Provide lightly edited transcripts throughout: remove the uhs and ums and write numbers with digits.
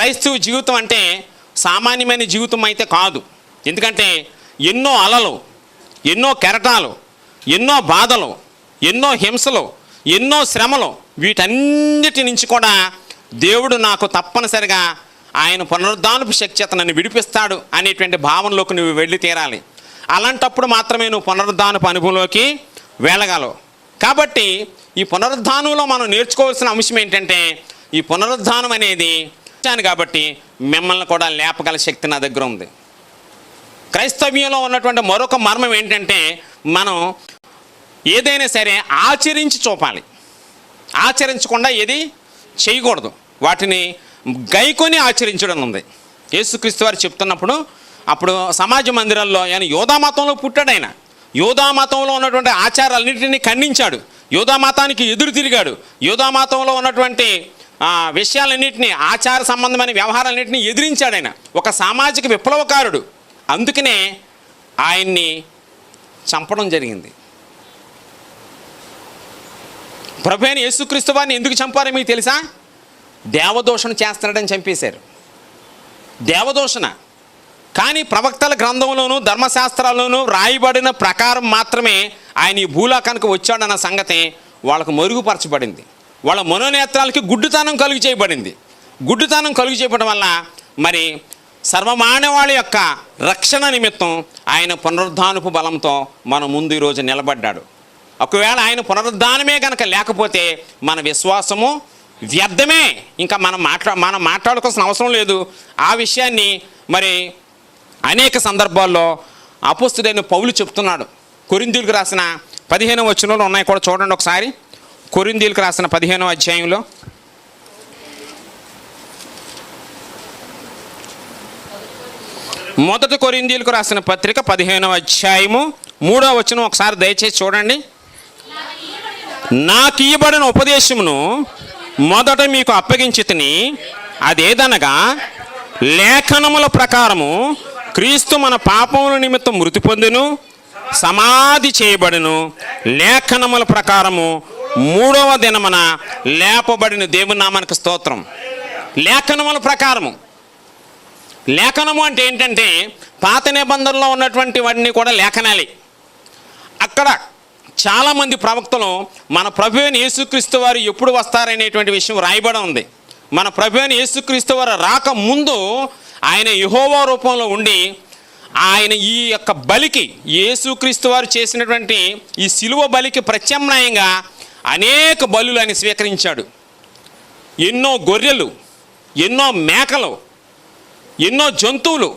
క్రైస్తవ జీవితం అంటే సామాన్యమైన జీవితం అయితే కాదు. ఎందుకంటే ఎన్నో అలలు, ఎన్నో కెరటాలు, ఎన్నో బాధలు, ఎన్నో హింసలు, ఎన్నో శ్రమలు, వీటన్నిటి నుంచి కూడా దేవుడు నాకు తప్పనిసరిగా ఆయన పునరుద్ధానపు శక్తి చేత నన్ను విడిపిస్తాడు అనేటువంటి భావనలోకి నువ్వు వెళ్ళి తీరాలి. అలాంటప్పుడు మాత్రమే నువ్వు పునరుద్ధానపు అనుభవంలోకి వెళ్ళగలవు. కాబట్టి ఈ పునరుద్ధానంలో మనం నేర్చుకోవాల్సిన అంశం ఏంటంటే, ఈ పునరుద్ధానం అనేది కాబట్టి మిమ్మల్ని కూడా లేపగల శక్తి నా దగ్గర ఉంది. క్రైస్తవ్యంలో ఉన్నటువంటి మరొక మర్మం ఏంటంటే, మనం ఏదైనా సరే ఆచరించి చూపాలి, ఆచరించకుండా ఏది చేయకూడదు. వాటిని గైకొని ఆచరించడం ఉంది. యేసుక్రీస్తు వారు చెప్తున్నప్పుడు అప్పుడు సమాజ మందిరాల్లో ఆయన యోధా మతంలో పుట్టాడు. ఆయన యోధా మతంలో ఉన్నటువంటి ఆచారాలన్నింటినీ ఖండించాడు, యోధా మతానికి ఎదురు తిరిగాడు, యోధా మతంలో ఉన్నటువంటి విషయాలన్నింటినీ, ఆచార సంబంధమైన వ్యవహారాలన్నింటినీ ఎదిరించాడు. ఆయన ఒక సామాజిక విప్లవకారుడు. అందుకనే ఆయన్ని చంపడం జరిగింది. ప్రభు అయిన యేసుక్రీస్తు వారిని ఎందుకు చంపారో మీకు తెలుసా? దేవదూషణ చేస్తున్నాడని చంపేశారు. దేవదూషణ. కానీ ప్రవక్తల గ్రంథంలోనూ ధర్మశాస్త్రాల్లోనూ రాయబడిన ప్రకారం మాత్రమే ఆయన ఈ భూలోకానికి వచ్చాడన్న సంగతి వాళ్ళకు మరుగుపరచబడింది. వాళ్ళ మనోనేత్రాలకి గుడ్డుతనం కలుగు చేయబడింది. గుడ్డుతనం కలుగు చేయబడడం వల్ల మరి సర్వమానవాళి యొక్క రక్షణ నిమిత్తం ఆయన పునరుద్ధానపు బలంతో మన ముందు ఈరోజు నిలబడ్డాడు. ఒకవేళ ఆయన పునరుద్ధానమే కనుక లేకపోతే మన విశ్వాసము వ్యర్థమే. ఇంకా మనం మాట్లాడుకోవాల్సిన అవసరం లేదు. ఆ విషయాన్ని మరి అనేక సందర్భాల్లో అపోస్తలుడైన పౌలు చెప్తున్నాడు. కొరింథీయులకు రాసిన 15వ వచనంలో ఉన్నాయి కూడా చూడండి ఒకసారి. కొరింథీయులకు రాసిన 15వ అధ్యాయంలో మొదటి కొరింథీయులకు రాసిన పత్రిక 15వ అధ్యాయము 3వ వచనం ఒకసారి దయచేసి చూడండి. నాకు ఇయ్యబడిన ఉపదేశమును మొదట మీకు అప్పగించితిని, అదేదనగా లేఖనముల ప్రకారము క్రీస్తు మన పాపముల నిమిత్తం మృతి పొందెను, సమాధి చేయబడెను, లేఖనముల ప్రకారము 3వ దినమున లేపబడిన దేవుని నామానికి స్తోత్రం. లేఖనముల ప్రకారము. లేఖనము అంటే ఏంటంటే పాత నిబంధనలో ఉన్నటువంటి వాటిని కూడా లేఖనాలే. అక్కడ చాలామంది ప్రవక్తలు మన ప్రభు అయిన యేసుక్రీస్తు వారు ఎప్పుడు వస్తారనేటువంటి విషయం రాయబడి ఉంది. మన ప్రభు అయిన యేసుక్రీస్తు వారు రాక ముందు ఆయన యెహోవా రూపంలో ఉండి ఆయన ఈ యొక్క బలికి, యేసుక్రీస్తు వారు చేసినటువంటి ఈ సిలువ బలికి ప్రత్యామ్నాయంగా అనేక బలులు ఆయన స్వీకరించాడు. ఎన్నో గొర్రెలు, ఎన్నో మేకలు, ఎన్నో జంతువులు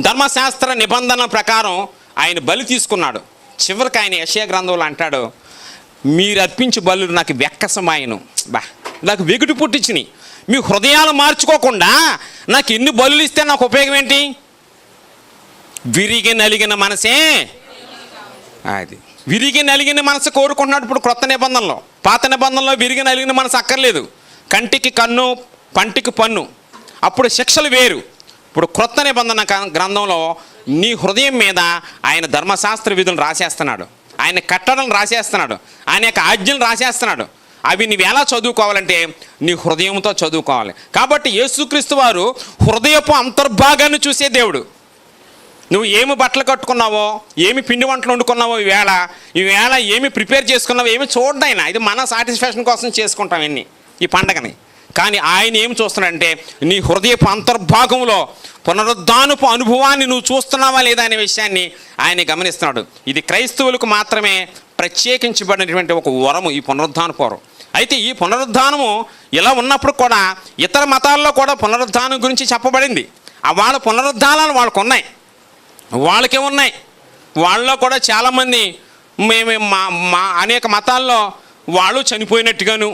ధర్మశాస్త్ర నిబంధన ప్రకారం ఆయన బలి తీసుకున్నాడు. చివరికి ఆయన యెషయా గ్రంథంలో అంటాడు, మీరు అర్పించు బలులు నాకు వెక్కసమాయను, నాకు వెగుటి పుట్టించినాయి. మీ హృదయాలు మార్చుకోకుండా నాకు ఎన్ని బలులు ఇస్తే నాకు ఉపయోగం ఏంటి? విరిగి నలిగిన మనసే అది. విరిగి నలిగిన మనసు కోరుకుంటున్నాడు ఇప్పుడు క్రొత్త నిబంధనలో. పాత నిబంధనలో విరిగి నలిగిన మనసు అక్కర్లేదు. కంటికి కన్ను, పంటికి పన్ను, అప్పుడు శిక్షలు వేరు. ఇప్పుడు క్రొత్త నిబంధన గ్రంథంలో నీ హృదయం మీద ఆయన ధర్మశాస్త్ర విధులను రాసేస్తున్నాడు, ఆయన కట్టడలను రాసేస్తున్నాడు, ఆయన యొక్క ఆజ్ఞలు రాసేస్తున్నాడు. అవి నువ్వు ఎలా చదువుకోవాలంటే నీ హృదయంతో చదువుకోవాలి. కాబట్టి యేసుక్రీస్తు వారు హృదయపు అంతర్భాగాన్ని చూసే దేవుడు. నువ్వు ఏమి బట్టలు కట్టుకున్నావో, ఏమి పిండి వంటలు వండుకున్నావో, ఈవేళ ఏమి ప్రిపేర్ చేసుకున్నావో ఏమి చూడ్డాయినా. ఇది మన సాటిస్ఫాక్షన్ కోసం చేసుకుంటాం ఇన్ని ఈ పండగని. కానీ ఆయన ఏమి చూస్తున్నాడంటే నీ హృదయపు అంతర్భాగంలో పునరుద్ధానపు అనుభవాన్ని నువ్వు చూస్తున్నావా లేదా అనే విషయాన్ని ఆయన గమనిస్తున్నాడు. ఇది క్రైస్తవులకు మాత్రమే ప్రత్యేకించబడినటువంటి ఒక వరము ఈ పునరుద్ధానపు వరం. అయితే ఈ పునరుద్ధానము ఇలా ఉన్నప్పుడు కూడా ఇతర మతాల్లో కూడా పునరుద్ధానం గురించి చెప్పబడింది. వాళ్ళ పునరుద్ధానాలు వాళ్ళకు ఉన్నాయి, వాళ్ళకే ఉన్నాయి. వాళ్ళలో కూడా చాలామంది మా అనేక మతాల్లో వాళ్ళు చనిపోయినట్టుగాను,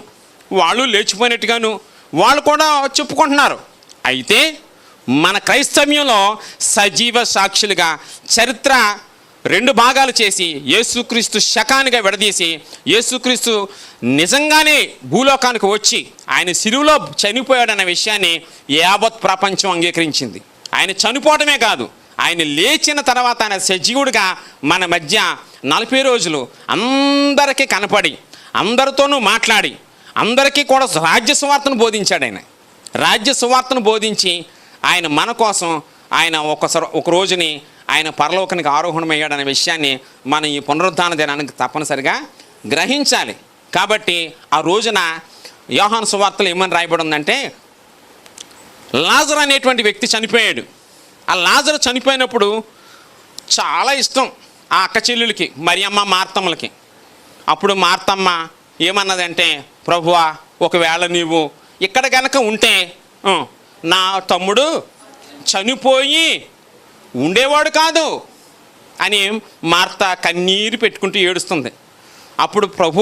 వాళ్ళు లేచిపోయినట్టుగాను వాళ్ళు కూడా చెప్పుకుంటున్నారు. అయితే మన క్రైస్తవ్యంలో సజీవ సాక్షులుగా చరిత్ర 2 భాగాలు చేసి యేసుక్రీస్తు శకానిగా విడదీసి యేసుక్రీస్తు నిజంగానే భూలోకానికి వచ్చి ఆయన సిలువలో చనిపోయాడన్న విషయాన్ని యావత్ ప్రపంచం అంగీకరించింది. ఆయన చనిపోవడమే కాదు, ఆయన లేచిన తర్వాత ఆయన సజీవుడిగా మన మధ్య 40 రోజులు అందరికీ కనపడి, అందరితోనూ మాట్లాడి, అందరికీ కూడా రాజ్య సువార్తను బోధించాడు. ఆయన రాజ్య సువార్తను బోధించి ఆయన మన కోసం ఆయన ఒక రోజుని ఆయన పరలోకానికి ఆరోహణమయ్యాడనే విషయాన్ని మనం ఈ పునరుద్ధాన దినానికి తప్పనిసరిగా గ్రహించాలి. కాబట్టి ఆ రోజున యోహాను సువార్తలో ఏమని రాయబడి ఉందంటే, లాజరు అనేటువంటి వ్యక్తి చనిపోయాడు. ఆ లాజరు చనిపోయినప్పుడు చాలా ఇష్టం ఆ అక్క చెల్లెలకి, మరియమ్మ మార్తమ్మలకి. అప్పుడు మార్తమ్మ ఏమన్నదంటే, ప్రభువా ఒకవేళ నీవు ఇక్కడ కనుక ఉంటే నా తమ్ముడు చనిపోయి ఉండేవాడు కాదు అని మార్త కన్నీరు పెట్టుకుంటూ ఏడుస్తుంది. అప్పుడు ప్రభు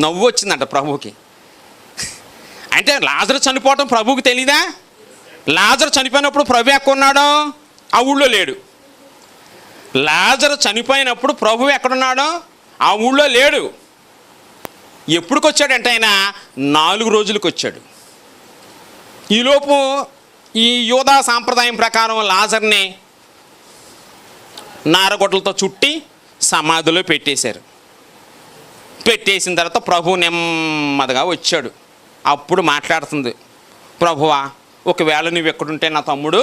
నవ్వు వచ్చిందంట ప్రభువుకి. అంటే లాజరు చనిపోవటం ప్రభువుకి తెలీదా? లాజరు చనిపోయినప్పుడు ప్రభు ఎక్కడున్నాడో ఆ ఊళ్ళో లేడు. లాజరు చనిపోయినప్పుడు ప్రభు ఎక్కడున్నాడో ఆ ఊళ్ళో లేడు. ఎప్పుడుకి వచ్చాడంటే ఆయన 4 రోజులకు వచ్చాడు. ఈలోపు ఈ యూదా సాంప్రదాయం ప్రకారం లాజర్ని నారగొడ్డలతో చుట్టి సమాధిలో పెట్టేశారు. పెట్టేసిన తర్వాత ప్రభు నెమ్మదిగా వచ్చాడు. అప్పుడు మాట్లాడుతుంది, ప్రభువా ఒకవేళ నువ్వు ఎక్కడుంటే నా తమ్ముడు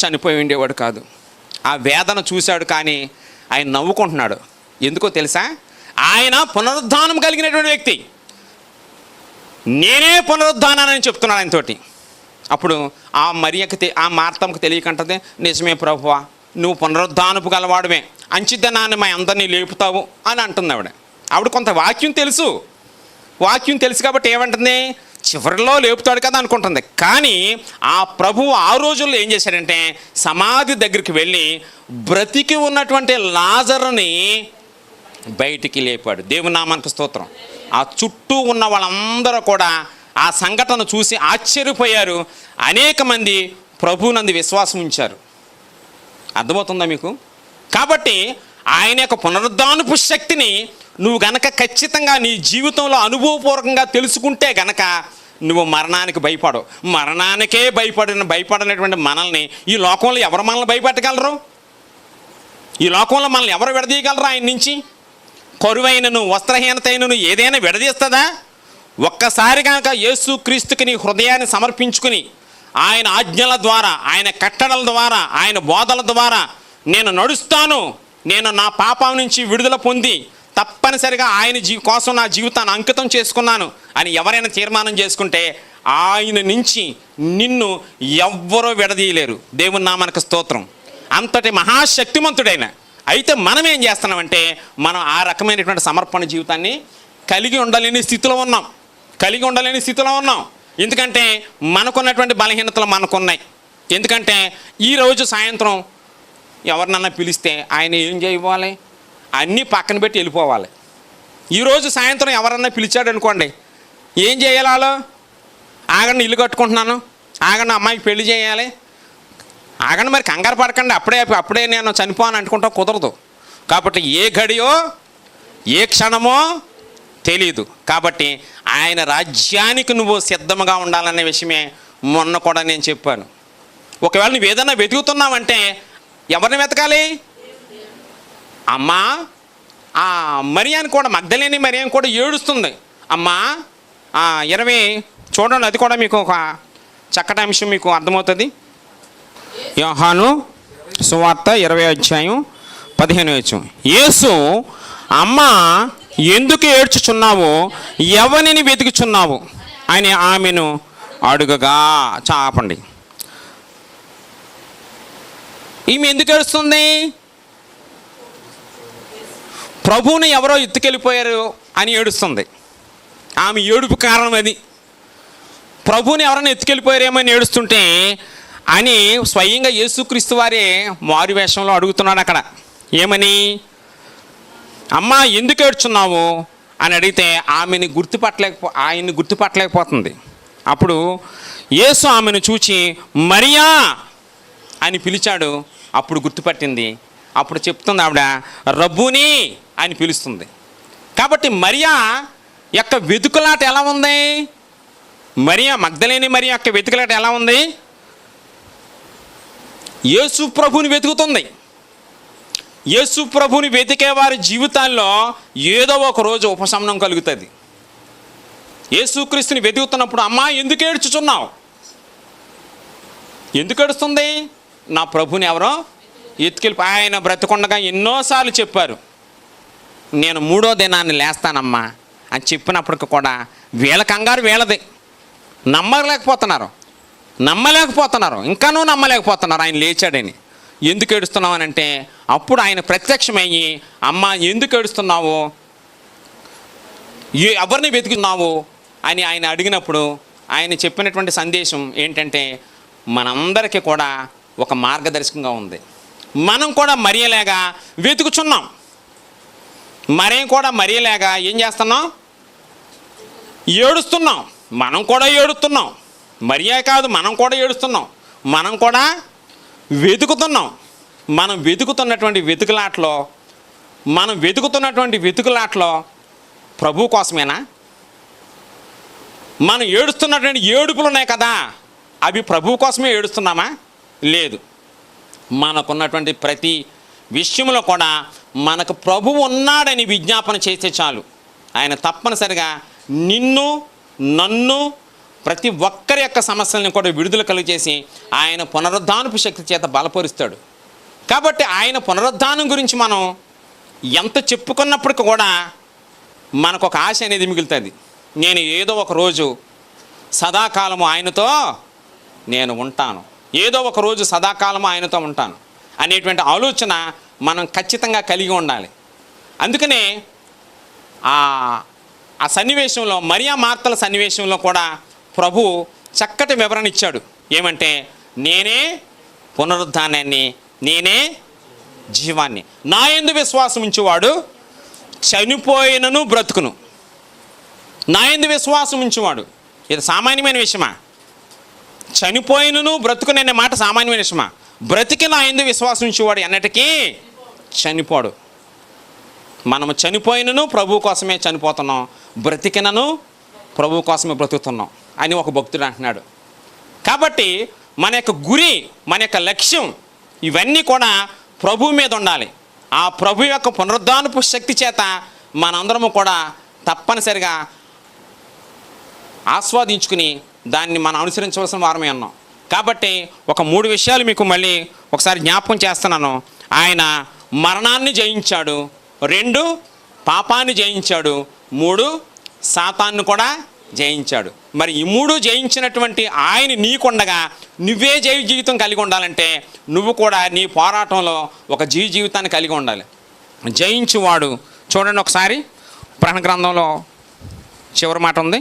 చనిపోయి ఉండేవాడు కాదు. ఆ వేదన చూశాడు, కానీ ఆయన నవ్వుకుంటున్నాడు. ఎందుకో తెలుసా? ఆయన పునరుద్ధానం కలిగినటువంటి వ్యక్తి. నేనే పునరుద్ధానాన్ని చెప్తున్నాడు ఆయనతోటి. అప్పుడు ఆ మరియకి ఆ మార్తమ్మకు తెలియకంటది, నిజమే ప్రభువా నువ్వు పునరుద్ధానపు గలవాడువే, అంచిద్దనాన్ని మా అందరినీ లేపుతావు అని అంటుంది ఆవిడ. ఆవిడ కొంత వాక్యం తెలుసు కాబట్టి ఏమంటుంది, చివరిలో లేపుతాడు కదా అనుకుంటుంది. కానీ ఆ ప్రభువు ఆ రోజుల్లో ఏం చేశాడంటే సమాధి దగ్గరికి వెళ్ళి బ్రతికి ఉన్నటువంటి లాజరుని బయటికి లేపాడు. దేవుని నామానికి స్తోత్రం. ఆ చుట్టూ ఉన్న వాళ్ళందరూ కూడా ఆ సంఘటన చూసి ఆశ్చర్యపోయారు. అనేక మంది ప్రభువునందు విశ్వాసం ఉంచారు. అర్థమవుతుందా మీకు? కాబట్టి ఆయన యొక్క పునరుద్ధానపు శక్తిని నువ్వు గనక ఖచ్చితంగా నీ జీవితంలో అనుభవపూర్వకంగా తెలుసుకుంటే గనక నువ్వు మరణానికి భయపడవు. మరణానికే భయపడినటువంటి మనల్ని ఈ లోకంలో ఎవరు మనల్ని భయపెట్టగలరు? ఈ లోకంలో మనల్ని ఎవరు విడదీయగలరు ఆయన నుంచి? కరువైనను వస్త్రహీనతైనను ఏదైనా విడదీస్తుందా? ఒక్కసారి కనుక యేసు క్రీస్తుకి నీ హృదయాన్ని సమర్పించుకుని ఆయన ఆజ్ఞల ద్వారా, ఆయన కట్టడల ద్వారా, ఆయన బోధల ద్వారా నేను నడుస్తాను, నేను నా పాపం నుంచి విడుదల పొంది తప్పనిసరిగా ఆయన కోసం నా జీవితాన్ని అంకితం చేసుకున్నాను అని ఎవరైనా తీర్మానం చేసుకుంటే ఆయన నుంచి నిన్ను ఎవ్వరూ విడదీయలేరు. దేవుని నామానికి స్తోత్రం. అంతటి మహాశక్తిమంతుడైన. అయితే మనం ఏం చేస్తున్నామంటే మనం ఆ రకమైనటువంటి సమర్పణ జీవితాన్ని కలిగి ఉండలేని స్థితిలో ఉన్నాం. ఎందుకంటే మనకున్నటువంటి బలహీనతలు మనకున్నాయి. ఎందుకంటే ఈరోజు సాయంత్రం ఎవరినన్నా పిలిస్తే ఆయన ఏం చేయవాలి, అన్నీ పక్కన పెట్టి వెళ్ళిపోవాలి. ఈరోజు సాయంత్రం ఎవరన్నా పిలిచాడు అనుకోండి, ఏం చేయాలో, ఆగండి ఇల్లు కట్టుకుంటున్నాను, ఆగండి అమ్మాయికి పెళ్లి చేయాలి, ఆగండి మరి కంగారు పడకండి అప్పుడే నేను చనిపోను అనుకుంటా కుదరదు. కాబట్టి ఏ గడియో ఏ క్షణమో తెలీదు. కాబట్టి ఆయన రాజ్యానికి నువ్వు సిద్ధంగా ఉండాలనే విషయమే మొన్న కూడా నేను చెప్పాను. ఒకవేళ నువ్వు ఏదైనా వెతుకుతున్నావంటే ఎవరిని వెతకాలి? అమ్మా ఆ మరియాని కూడా, మగ్దలేని మరియాని కూడా ఏడుస్తుంది. అమ్మా 20 చూడండి, అది కూడా మీకు ఒక చక్కటి అంశం మీకు అర్థమవుతుంది. యోహాను సువార్త 20:15. యేసు అమ్మా ఎందుకు ఏడ్చుచున్నావు, ఎవరిని వెతుకుచున్నావు అని ఆమెను అడుగగా, చాపండి ఈమె ఎందుకు ఏడుస్తుంది? ప్రభువుని ఎవరో ఎత్తుకెళ్ళిపోయారు అని ఏడుస్తుంది. ఆమె ఏడుపు కారణం అది. ప్రభువుని ఎవరైనా ఎత్తుకెళ్ళిపోయారేమో అని ఏడుస్తుంటే అని స్వయంగా యేసుక్రీస్తు వారే మారు వేషంలో అడుగుతున్నాడు అక్కడ. ఏమని? అమ్మా ఎందుకు ఏడ్చున్నావు అని అడిగితే ఆయన్ని గుర్తుపట్టలేకపోతుంది. అప్పుడు యేసు ఆమెను చూచి మరియా అని పిలిచాడు. అప్పుడు గుర్తుపట్టింది. అప్పుడు చెప్తుంది ఆవిడ, రబ్బూని అని పిలుస్తుంది. కాబట్టి మరియా యొక్క వెతుకులాట ఎలా ఉంది? మరియా మగ్దలేని మరియా యొక్క వెతుకులాట ఎలా ఉంది? యేసు ప్రభుని వెతుకుతుంది. యేసు ప్రభుని వెతికే వారి జీవితాల్లో ఏదో ఒక రోజు ఉపశమనం కలుగుతుంది. యేసుక్రీస్తుని వెతుకుతున్నప్పుడు, అమ్మా ఎందుకు ఏడ్చుచున్నావు? ఎందుకు ఏడుస్తుంది? నా ప్రభుని ఎవరో ఎత్తుకెళ్ళి. ఆయన బ్రతికొండగా ఎన్నోసార్లు చెప్పారు, నేను 3వ దినాన్ని లేస్తానమ్మా అని చెప్పినప్పటికి కూడా వీళ్ళ కంగారు వీళ్ళది. నమ్మలేకపోతున్నారు, ఇంకానూ నమ్మలేకపోతున్నారు ఆయన లేచాడని. ఎందుకు ఏడుస్తున్నావు అని అంటే, అప్పుడు ఆయన ప్రత్యక్షమయ్యి, అమ్మ ఎందుకు ఏడుస్తున్నావు, ఎవరిని వెతుకుతున్నావు అని ఆయన అడిగినప్పుడు ఆయన చెప్పినటువంటి సందేశం ఏంటంటే, మనందరికీ కూడా ఒక మార్గదర్శకంగా ఉంది. మనం కూడా మరియలాగా వెతుకుచున్నాం. మరియలాగా ఏం చేస్తున్నాం? ఏడుస్తున్నాం. మనం కూడా ఏడుస్తున్నాం. మరియా కాదు, మనం కూడా ఏడుస్తున్నాం. మనం కూడా వెతుకుతున్నాం. మనం వెతుకుతున్నటువంటి వెతుకులాట్లో ప్రభు కోసమేనా? మనం ఏడుస్తున్నటువంటి ఏడుపులు ఉన్నాయి కదా, అవి ప్రభు కోసమే ఏడుస్తున్నామా? లేదు. మనకున్నటువంటి ప్రతి విషయంలో కూడా మనకు ప్రభువు ఉన్నాడని విజ్ఞాపన చేస్తే చాలు, ఆయన తప్పనిసరిగా నిన్ను, నన్ను, ప్రతి ఒక్కరి యొక్క సమస్యలను కూడా విడుదల కలుగజేసి ఆయన పునరుద్ధానపు శక్తి చేత బలపరుస్తాడు. కాబట్టి ఆయన పునరుద్ధానం గురించి మనం ఎంత చెప్పుకున్నప్పటికీ కూడా మనకు ఒక ఆశ అనేది మిగులుతుంది. నేను ఏదో ఒక రోజు సదాకాలము ఆయనతో నేను ఉంటాను, ఏదో ఒక రోజు సదాకాలము ఆయనతో ఉంటాను అనేటువంటి ఆలోచన మనం ఖచ్చితంగా కలిగి ఉండాలి. అందుకనే ఆ సన్నివేశంలో, మరియా మార్తల సన్నివేశంలో కూడా ప్రభు చక్కటి వివరణ ఇచ్చాడు. ఏమంటే, నేనే పునరుద్ధానాన్ని, నేనే జీవాన్ని, నా యందు విశ్వాసం ఉంచువాడు చనిపోయినను బ్రతుకును. నా యందు విశ్వాసం ఉంచువాడు, ఇది సామాన్యమైన విషయమా? చనిపోయినను బ్రతుకును అనే మాట సామాన్యమైన విషయమా? బ్రతికి నా యందు విశ్వాసం ఉంచువాడు ఎన్నటికీ చనిపోడు. మనము చనిపోయినను ప్రభు కోసమే చనిపోతున్నాం, బ్రతికినను ప్రభు కోసమే బ్రతుకుతున్నాం అని ఒక భక్తుడు అంటున్నాడు. కాబట్టి మన యొక్క గురి, మన యొక్క లక్ష్యం ఇవన్నీ కూడా ప్రభు మీద ఉండాలి. ఆ ప్రభు యొక్క పునరుద్ధానపు శక్తి చేత మనందరము కూడా తప్పనిసరిగా ఆస్వాదించుకుని దాన్ని మనం అనుసరించవలసిన వారమే ఉన్నాం. కాబట్టి ఒక 3 విషయాలు మీకు మళ్ళీ ఒకసారి జ్ఞాపకం చేస్తున్నాను. ఆయన మరణాన్ని జయించాడు, 2 పాపాన్ని జయించాడు, 3 సాతాన్ని కూడా జయించాడు. మరి ఈ 3 జయించినటువంటి ఆయన నీకుండగా నువ్వే జీవితం కలిగి ఉండాలంటే నువ్వు కూడా నీ పోరాటంలో ఒక జీవితాన్ని కలిగి ఉండాలి. జయించువాడు, చూడండి ఒకసారి ప్రకటన గ్రంథంలో చివరి మాట ఉంది.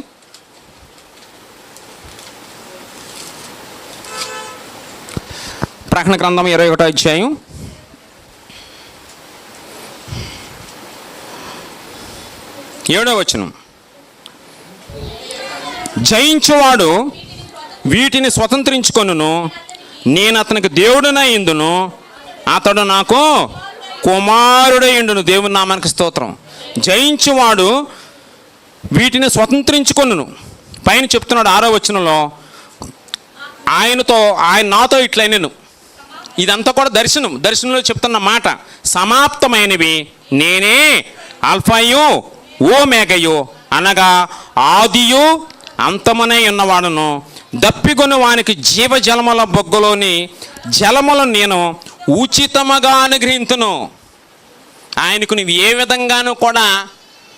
ప్రకటన గ్రంథం 21వ అధ్యాయం 7వ వచనం. జయించువాడు వీటిని స్వతంత్రించుకొనును, నేను అతనికి దేవుడినై ఇందును, అతడు నాకు కుమారుడై ఉండును. దేవుని నామానికి స్తోత్రం. జయించువాడు వీటిని స్వతంత్రించుకొనును. పైన చెప్తున్నాడు 6వ వచనంలో, ఆయన నాతో ఇట్లైనను. ఇదంతా కూడా దర్శనంలో చెప్తున్న మాట. సమాప్తమైనవి నేనే ఆల్ఫాయు ఓమేగయు, అనగా ఆదియు అంతమనే ఉన్నవాడును. దప్పిగొని వానికి జీవజలముల బొగ్గలోని జలములను నేను ఉచితముగా అనుగ్రహింతును. ఆయనకు నువ్వు ఏ విధంగానూ కూడా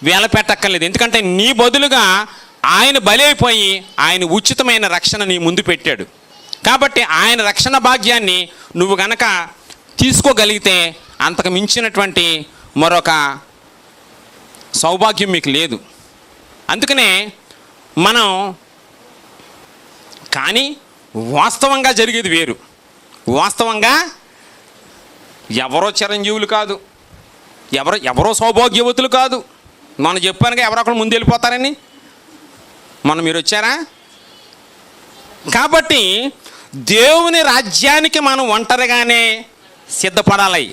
వేల పెట్టక్కర్లేదు. ఎందుకంటే నీ బదులుగా ఆయన బలైపోయి ఆయన ఉచితమైన రక్షణ నీ ముందు పెట్టాడు. కాబట్టి ఆయన రక్షణ భాగ్యాన్ని నువ్వు గనక తీసుకోగలిగితే అంతకు మించినటువంటి మరొక సౌభాగ్యం మీకు లేదు. అందుకనే మనం కానీ వాస్తవంగా జరిగేది వేరు. వాస్తవంగా ఎవరో చిరంజీవులు కాదు, ఎవరో సౌభాగ్యవతులు కాదు. మనం చెప్పానుగా ఎవరో ఒకరు ముందు వెళ్ళిపోతారని. మీరు వచ్చారా? కాబట్టి దేవుని రాజ్యానికి మనం ఒంటరిగానే సిద్ధపడాలి.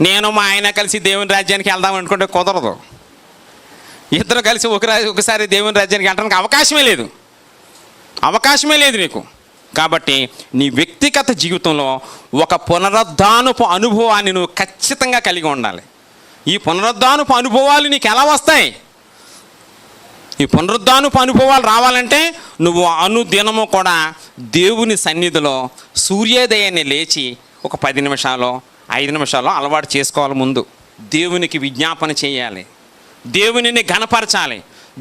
నేను మా ఆయన కలిసి దేవుని రాజ్యానికి వెళ్దాం అనుకుంటే కుదరదు. ఇద్దరు కలిసి ఒకసారి దేవుని రాజ్యానికి వెళ్ళడానికి అవకాశమే లేదు నీకు. కాబట్టి నీ వ్యక్తిగత జీవితంలో ఒక పునరుద్ధానపు అనుభవాన్ని నువ్వు ఖచ్చితంగా కలిగి ఉండాలి. ఈ పునరుద్ధానపు అనుభవాలు నీకు ఎలా వస్తాయి? ఈ పునరుద్ధానపు అనుభవాలు రావాలంటే నువ్వు అనుదినము కూడా దేవుని సన్నిధిలో సూర్యోదయాన్ని లేచి ఒక 10 నిమిషాలు 5 నిమిషాలు అలవాటు చేసుకోవాలి. ముందు దేవునికి విజ్ఞాపన చేయాలి, దేవునిని ఘనపరచాలి,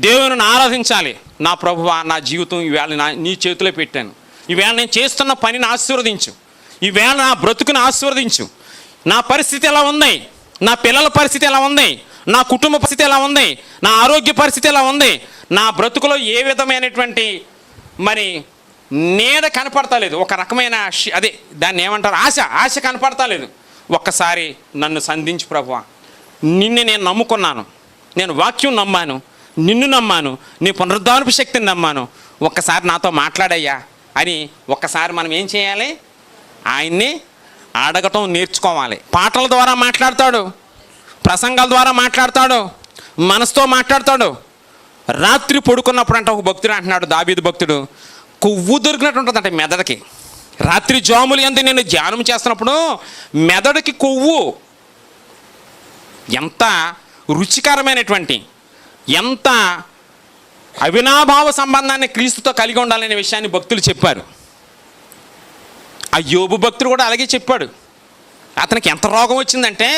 దేవునిని ఆరాధించాలి. నా ప్రభువా, నా జీవితం ఈవేళ నీ చేతిలో పెట్టాను, ఈవేళ నేను చేస్తున్న పనిని ఆశీర్వదించు, ఈవేళ నా బ్రతుకుని ఆశీర్వదించు. నా పరిస్థితి ఎలా ఉంది, నా పిల్లల పరిస్థితి ఎలా ఉంది, నా కుటుంబ పరిస్థితి ఎలా ఉంది, నా ఆరోగ్య పరిస్థితి ఎలా ఉంది, నా బ్రతుకులో ఏ విధమైనటువంటి మరి నీడ కనపడతలేదు, ఒక రకమైన అదే దాన్ని ఏమంటారు, ఆశ కనపడతలేదు. ఒక్కసారి నన్ను సంధించు ప్రభువా, నిన్ను నేను నమ్ముకున్నాను, నేను వాక్యం నమ్మాను, నిన్ను నమ్మాను, నీ పునరుద్ధానపు శక్తిని నమ్మాను, ఒక్కసారి నాతో మాట్లాడయ్యా అని ఒక్కసారి మనం ఏం చేయాలి? ఆయన్ని అడగటం నేర్చుకోవాలి. పాటల ద్వారా మాట్లాడతాడు, ప్రసంగాల ద్వారా మాట్లాడతాడు, మనసుతో మాట్లాడతాడు. రాత్రి పడుకున్నప్పుడు అంటే ఒక భక్తుడు అంటున్నాడు, దావీదు భక్తుడు, కొవ్వు దొరికినట్టు ఉంటుందంటే మెదడుకి. రాత్రి జాములు ఎంత నేను ధ్యానం చేస్తున్నప్పుడు మెదడుకి కొవ్వు ఎంత రుచికరమైనటువంటి, ఎంత అవినాభావ సంబంధాన్ని క్రీస్తుతో కలిగి ఉండాలనే విషయాన్ని భక్తులు చెప్పారు. ఆ యోబు భక్తుడు కూడా అలాగే చెప్పాడు. అతనికి ఎంత రోగం వచ్చిందంటే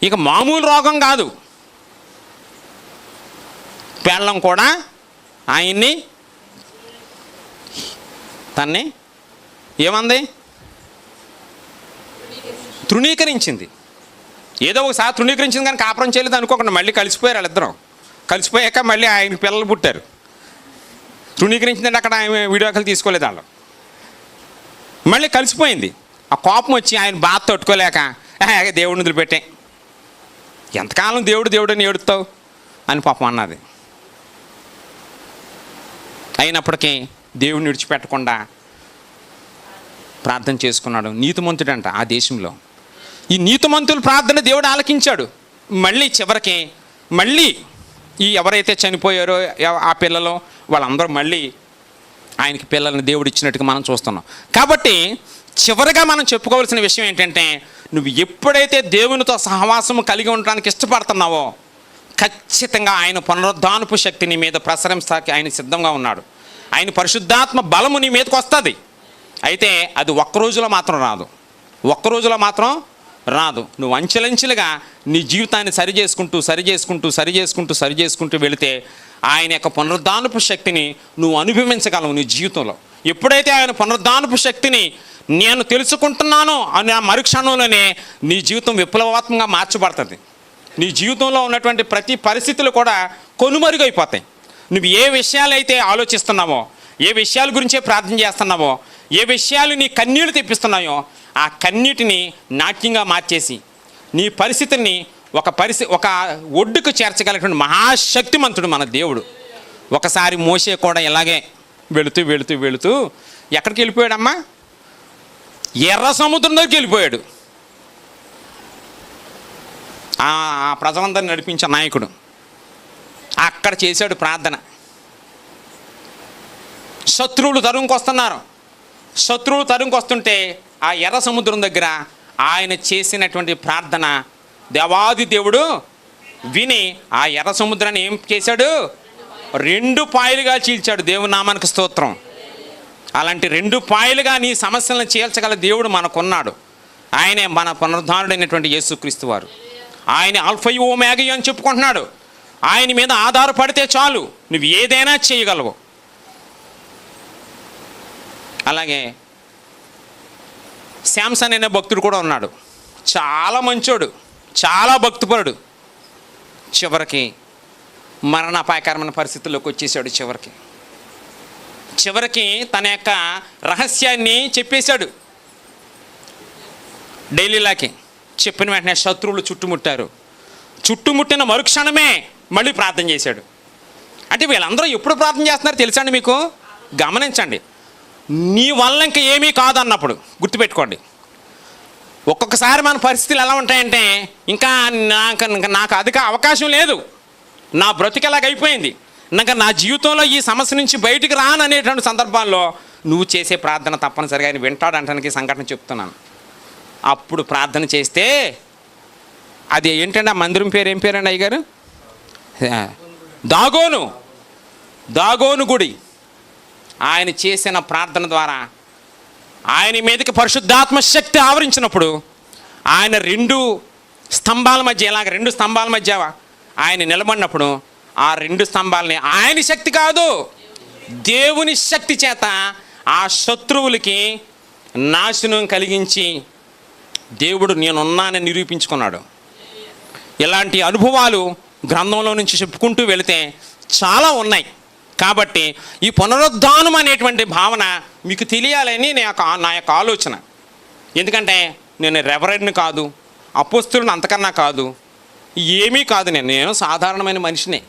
ఇక మామూలు రోగం కాదు. పెళ్ళం కూడా ఆయన్ని తన్ని ఏమంది, తృణీకరించింది. ఏదో ఒకసారి తృణీకరించింది కానీ కాపురం చేయలేదు అనుకోకుండా మళ్ళీ కలిసిపోయారు వాళ్ళిద్దరం. కలిసిపోయాక మళ్ళీ ఆయనకి పిల్లలు పుట్టారు. తృణీకరించిందంటే అక్కడ ఆయన వీడియోలు తీసుకోలేదు వాళ్ళు. మళ్ళీ కలిసిపోయింది. ఆ కోపం వచ్చి ఆయన బాధ తట్టుకోలేక దేవుడిని వదిలిపెట్టే, ఎంతకాలం దేవుడని ఏడుస్తావు అని పాపం అన్నది. అయినప్పటికీ దేవుడిని విడిచిపెట్టకుండా ప్రార్థన చేసుకున్నాడు. నీతిమంతుడంట ఆ దేశంలో. ఈ నీతిమంతుల ప్రార్థన దేవుడు ఆలకించాడు. మళ్ళీ చివరికి మళ్ళీ ఈ ఎవరైతే చనిపోయారో ఆ పిల్లలు వాళ్ళందరూ మళ్ళీ ఆయనకి పిల్లల్ని దేవుడు ఇచ్చినట్టుగా మనం చూస్తున్నాం. కాబట్టి చివరిగా మనం చెప్పుకోవాల్సిన విషయం ఏంటంటే, నువ్వు ఎప్పుడైతే దేవునితో సహవాసము కలిగి ఉండడానికి ఇష్టపడుతున్నావో ఖచ్చితంగా ఆయన పునరుద్ధానపు శక్తి నీ మీద ప్రసరించడానికి ఆయన సిద్ధంగా ఉన్నాడు. ఆయన పరిశుద్ధాత్మ బలము నీ మీదకి వస్తుంది. అయితే అది ఒక్క రోజులో మాత్రం రాదు. నువ్వు అంచెలంచెలుగా నీ జీవితాన్ని సరి చేసుకుంటూ వెళితే ఆయన యొక్క పునరుద్ధానపు శక్తిని నువ్వు అనుభవించగలవు నీ జీవితంలో. ఎప్పుడైతే ఆయన పునరుద్ధానపు శక్తిని నేను తెలుసుకుంటున్నానో అని ఆ మరుక్షణంలోనే నీ జీవితం విప్లవాత్మకంగా మార్చబడుతుంది. నీ జీవితంలో ఉన్నటువంటి ప్రతి పరిస్థితులు కూడా కొనుమరుగైపోతాయి. నువ్వు ఏ విషయాలైతే ఆలోచిస్తున్నావో, ఏ విషయాల గురించే ప్రార్థన చేస్తున్నావో, ఏ విషయాలు నీ కన్నీళ్లు తెప్పిస్తున్నాయో ఆ కన్నీటిని నాట్యంగా మార్చేసి నీ పరిస్థితిని ఒక ఒడ్డుకు చేర్చగలిగినటువంటి మహాశక్తిమంతుడు మన దేవుడు. ఒకసారి మోషే కూడా ఇలాగే వెళుతూ ఎక్కడికి వెళ్ళిపోయాడమ్మా? ఎర్ర సముద్రం దగ్గరికి వెళ్ళిపోయాడు. ఆ ప్రజలందరినీ నడిపించే నాయకుడు అక్కడ చేశాడు ప్రార్థన. శత్రువులు తరుముకొస్తుంటే ఆ ఎర్ర సముద్రం దగ్గర ఆయన చేసినటువంటి ప్రార్థన దేవాది దేవుడు విని ఆ ఎర్ర సముద్రాన్ని ఏం చేశాడు? 2 పాయలుగా చీల్చాడు. దేవుని నామానికి స్తోత్రం. అలాంటి 2 పాయలుగా నీ సమస్యలను చీల్చగల దేవుడు మనకున్నాడు. ఆయనే మన పునరుద్ధానుడైనటువంటి యేసుక్రీస్తు వారు. ఆయన ఆల్ఫా ఓమేగా అని చెప్పుకుంటున్నాడు. ఆయన మీద ఆధారపడితే చాలు, నువ్వు ఏదైనా చేయగలవు. అలాగే శాంసన్ అనే భక్తుడు కూడా ఉన్నాడు. చాలా మంచోడు, చాలా భక్తిపరుడు. చివరికి మరణాపాయకరమైన పరిస్థితుల్లోకి వచ్చేసాడు. చివరికి తన యొక్క రహస్యాన్ని చెప్పేశాడు డైలీలాకి. చెప్పిన వెంటనే శత్రువులు చుట్టుముట్టిన మరుక్షణమే మళ్ళీ ప్రార్థన చేశాడు. అంటే వీళ్ళందరూ ఎప్పుడు ప్రార్థన చేస్తున్నారు తెలుసండి మీకు? గమనించండి. నీ వల్ల ఇంకా ఏమీ కాదన్నప్పుడు గుర్తుపెట్టుకోండి. ఒక్కొక్కసారి మన పరిస్థితులు ఎలా ఉంటాయంటే, ఇంకా నాకు అధిక అవకాశం లేదు, నా బ్రతికి ఎలాగైపోయింది, ఇంకా నా జీవితంలో ఈ సమస్య నుంచి బయటికి రాననేటువంటి సందర్భాల్లో నువ్వు చేసే ప్రార్థన తప్పనిసరిగా ఆయన వింటాడు అంటానికి సంఘటన చెప్తున్నాను. అప్పుడు ప్రార్థన చేస్తే అది ఏంటంటే ఆ మందిరం పేరు ఏం పేరండి అయ్యగారు? దాగోను గుడి ఆయన చేసిన ప్రార్థన ద్వారా ఆయన మీదకి పరిశుద్ధాత్మ శక్తి ఆవరించినప్పుడు ఆయన రెండు స్తంభాల మధ్య ఆయన నిలబడినప్పుడు ఆ రెండు స్తంభాలని ఆయన శక్తి కాదు, దేవుని శక్తి చేత ఆ శత్రువులకి నాశనం కలిగించి దేవుడు నేనున్నానని నిరూపించుకున్నాడు. ఇలాంటి అనుభవాలు గ్రంథంలో నుంచి చెప్పుకుంటూ వెళితే చాలా ఉన్నాయి. కాబట్టి ఈ పునరుద్ధానం అనేటువంటి భావన మీకు తెలియాలని నా యొక్క ఆలోచన. ఎందుకంటే నేను రెవరెండ్ని కాదు, అపోస్తులను అంతకన్నా కాదు, ఏమీ కాదు, నేను సాధారణమైన మనిషినే.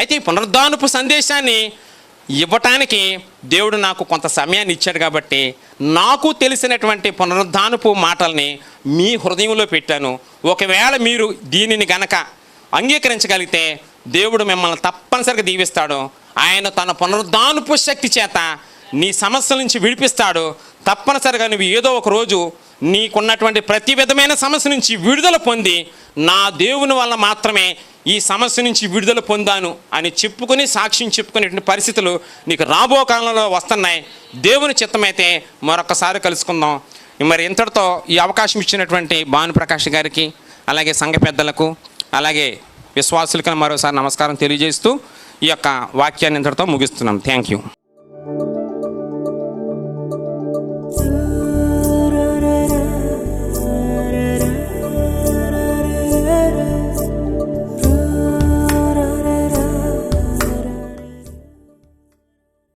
అయితే ఈ పునరుద్ధానపు సందేశాన్ని ఇవ్వటానికి దేవుడు నాకు కొంత సమయాన్ని ఇచ్చాడు. కాబట్టి నాకు తెలిసినటువంటి పునరుద్ధానపు మాటల్ని మీ హృదయంలో పెట్టాను. ఒకవేళ మీరు దీనిని గనక అంగీకరించగలిగితే దేవుడు మిమ్మల్ని తప్పనిసరిగా దీవిస్తాడు. ఆయన తన పునరుద్ధానపు శక్తి చేత నీ సమస్యల నుంచి విడిపిస్తాడు. తప్పనిసరిగా నువ్వు ఏదో ఒక రోజు నీకున్నటువంటి ప్రతి విధమైన సమస్య నుంచి విడుదల పొంది, నా దేవుని వల్ల మాత్రమే ఈ సమస్య నుంచి విడుదల పొందాను అని చెప్పుకొని సాక్ష్యం చెప్పుకునేటువంటి పరిస్థితులు నీకు రాబో కాలంలో వస్తున్నాయి. దేవుని చిత్తమైతే మరొకసారి కలుసుకుందాం. మరి ఇంతటితో ఈ అవకాశం ఇచ్చినటువంటి భానుప్రకాష్ గారికి, అలాగే సంఘ పెద్దలకు, అలాగే విశ్వాసులకు మరోసారి నమస్కారం తెలియజేస్తూ ఈ యొక్క వాక్యాన్ని ఇంతటితో ముగిస్తున్నాం. Thank you.